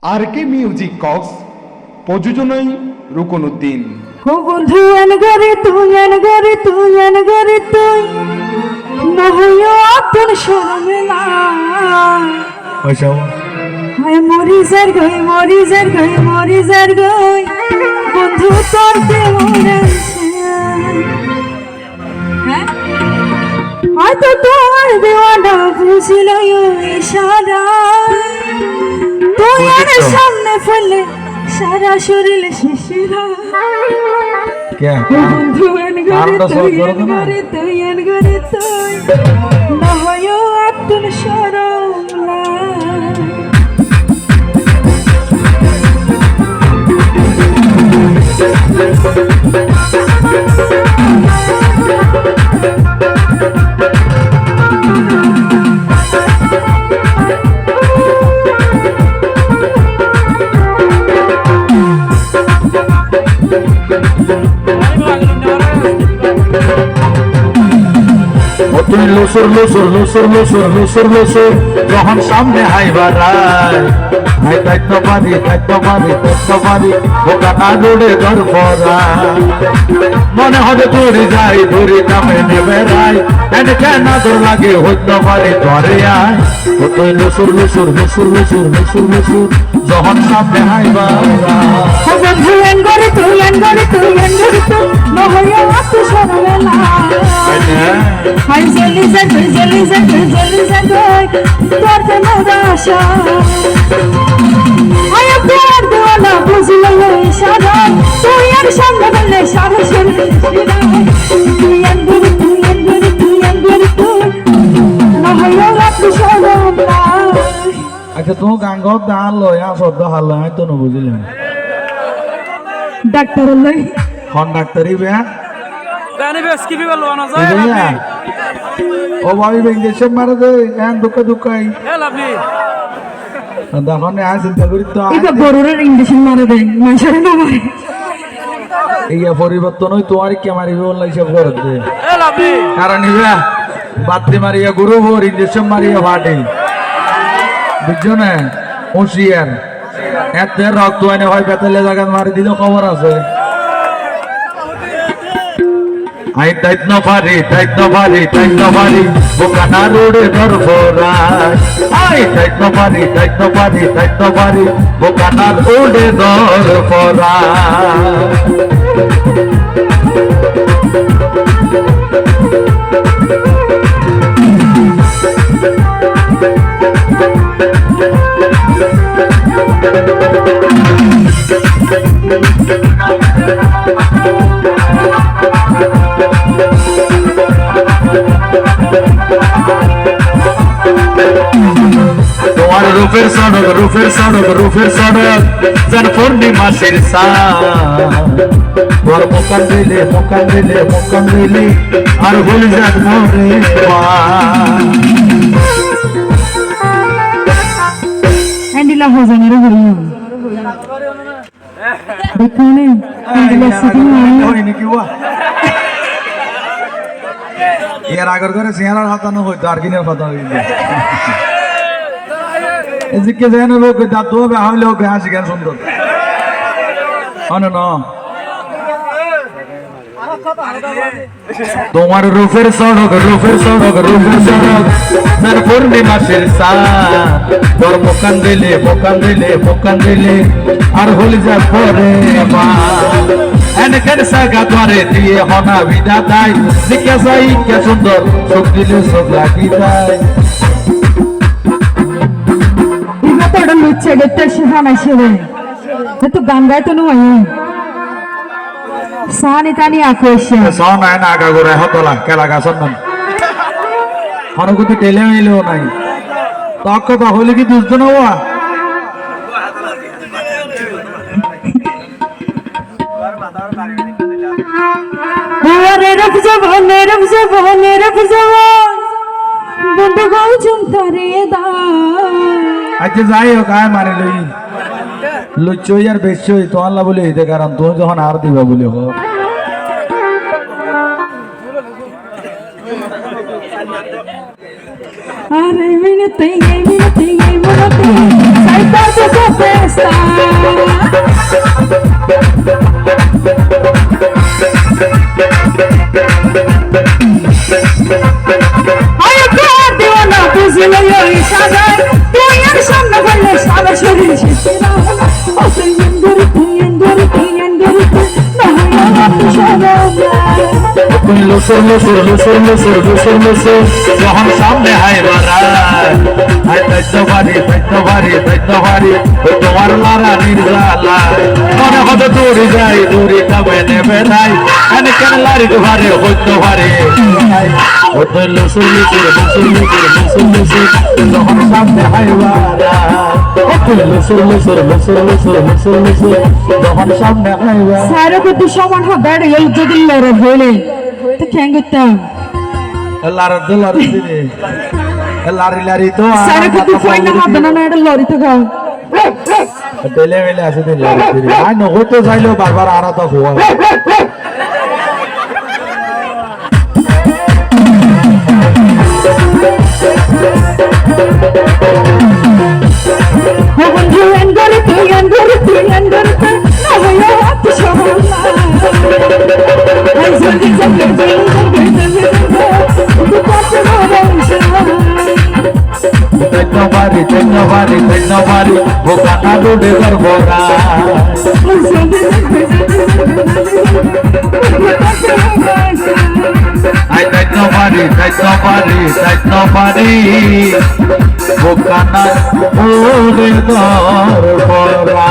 আর কে music Cox প্রযোজনায় রুকনউদ্দিন। ও বন্ধু আনগরে তুই না হইও আপন শরমেলা হায় মরি যার গই বন্ধু তোর দেওয়া হয়তো তোর দেওয়াটা বুঝিল ইশারা তুই আর সামনে ফেলে সারা শরীরে শিশিরা বন্ধু আনগরে তুই না হইও আপন শরমেলা। তুই লুসুর যখন সামনে হাইবার হাই থাকতে পারি বোকা না দৌড়ে ঘর পড়া মনে হবে দৌড়ি যাই দৌড়ি কামে নেবে রাই কেন তোর লাগে হইতে পারে ঘরে আয় ও তুই লুসুর যখন সামনে হাইবার হাই জলি যাই তোর দেওয়া আশা হাই তোর দেওয়া বুঝল ইশারা তুই আর সামনে বললে সারা শরীরে তুই আনগরে না হইও আপনি শরমলা। আচ্ছা তুমি গান গান লয় শব্দ হাল লয় তো না বুঝলাম ডাক্তার লই হন ডাক্তারি বে গানে বেশ কি বলবো না যায় ও ভাই ইঞ্জেকশন মারে দে এন দুকাই এ লাভলি দেখো না চিন্তা করি তো এটা বড়রের ইঞ্জেকশন মারে দেয় মাইশারে না মারে এই পরিবর্তন হই তোমার কে মারিবে অনলাইন হিসাব করে দে এ লাভলি কারণ ইবা বাতি মারিয়া গুরু ভোর ইঞ্জেকশন মারিয়া ফাটে বুঝছো না হুঁশিয়ার এতে রক্ত আনে হয় বেতালে জায়গা মারি দিলে খবর আছে আই তাইত না পারি বোকা না রোডে দরফরাই আই তাইত না পারি বোকা না রোডে দরফরাই তোমার রূপের সড়ক যেন পূর্ণিমা শীর্ষা তোর মোকান দিলে আর ভুল যাক মরে হ্যান্ডিলা ভজনের হরিও দেখুনে হ্যান্ডিলা সিটিং হয়নি কি এর আগর করে সিয়ারার হাতানো হইতো আর কিনের কথা হইতো এদিকে যেন লোক দাঁত হবে হইলে ওকে হাসি গান সুন্দর তোমার রূপের সড়ক পূর্ণিমা শীর্ষা তোর মোকান দিলে আর হলি যা পরে মা এনকের সাগা তোরে দিয়ে হনা বিদা তাই দিকে যাই কে সুন্দর চোখ দিলে চোখ লাগি তাই তোটা লুচ্ছে গেতে শিখানা শিবে তো গঙ্গায় তো নয় সানি তানি আকুশে সানা না আগা করে হতলা কেলা গাছন না হনকুতি টেলে আইলো নাই তক কথা হইলে কি দুষ্ট না হওয়া রব জবান বন্ধু গাও ঝুমতারে দা আচ্ছা যাই হোক আয় মারি লুচই আর বেশই তো আল্লাহ বলে হইতে কারণ তুমি যখন আর দিবা বলে হোক আর এই মিনিটে সাইডটা তো ফেস্তা আয় প্যার দিওয়ানা বুঝলে ওই সাজায় তুই আর সামনে বললে সারা শরীর শিশিরা ও তুই এন্দরে লুসুর লুসুর লুসুর লুসুর লুসুর লুসুর যখন সামনে হাই বাড়ায় হাই দায়িত্ব ভারী তোমার লারা নির্জালা মনে হতো দূরে যাই দূরে কামে নেবে নাই কেন কেন লারি ভারে হইতো ভারে ওই লুসুর লুসুর লুসুর লুসুর লুসুর লুসুর যখন সামনে হাই বাড়ায় লুসুর লুসুর লুসুর লুসুর লুসুর লুসুর যখন সামনে হাই বাড়ায় সারা কত সমান হবে এল যদি লড়ে হইলে তো কেন করতাম লারি তো সারা কত ফাইনা হবে না এটা লড়ি তো খাও টেলে মেলে আছে দিন লারি আই নগতো যাইলো বারবার আরা তো হওয়া বন্ধু এন্দরে তুই নবয়া হাত সহলা আই জলদি নবারি বোকানা ডুবে গর্বরা আই নবারি বোকানা ডুবে গর্বরা